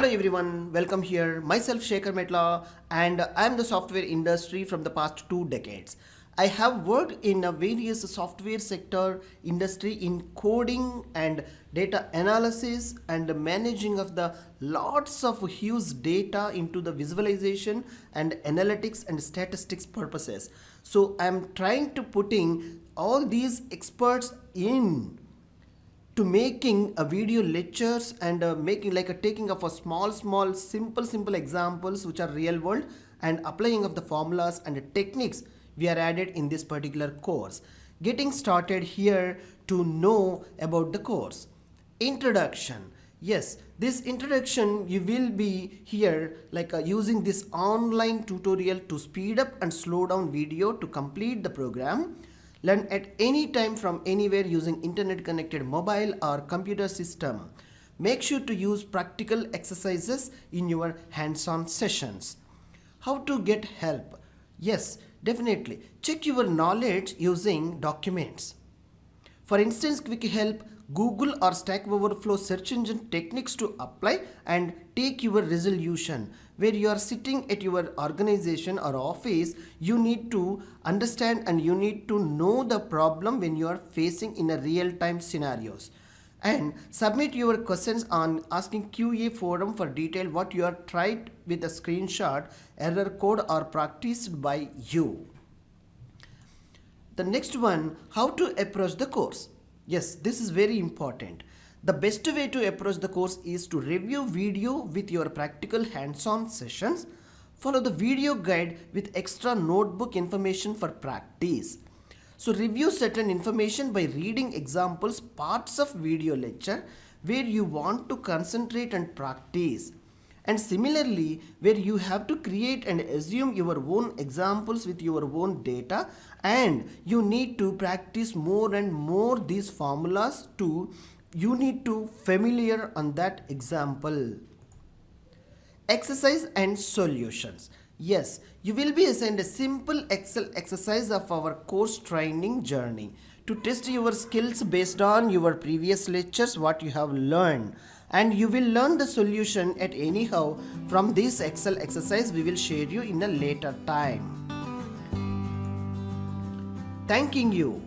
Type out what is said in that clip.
Hello everyone, welcome here. Myself Sekhar Metla and I am the software industry from the past 2 decades. I have worked in a various software sector industry in coding and data analysis and managing of the lots of huge data into the visualization and analytics and statistics purposes. So I am trying to putting all these experts in to making a video lectures and making like a taking of a small simple examples which are real world and applying of the formulas and the techniques we are added in this particular course. Getting started here to know about the course. Introduction. Yes, this introduction you will be here like using this online tutorial to speed up and slow down video to complete the program. Learn at any time from anywhere using internet connected mobile or computer system. Make sure to use practical exercises in your hands-on sessions. How to get help? Yes, definitely. Check your knowledge using documents. For instance, quick help, Google or Stack Overflow search engine techniques to apply and take your resolution. Where you are sitting at your organization or office, you need to understand and you need to know the problem when you are facing in a real-time scenarios. And submit your questions on asking QA forum for detail what you are tried with a screenshot, error code or practiced by you. The next one, how to approach the course. Yes, this is very important. The best way to approach the course is to review video with your practical hands-on sessions. Follow the video guide with extra notebook information for practice. So review certain information by reading examples, parts of video lecture where you want to concentrate and practice. And similarly, where you have to create and assume your own examples with your own data and you need to practice more and more these formulas to you need to familiar on that example. Exercise and solutions. Yes, you will be assigned a simple Excel exercise of our course training journey to test your skills based on your previous lectures what you have learned, and you will learn the solution at anyhow from this Excel exercise we will share you in a later time. Thanking you.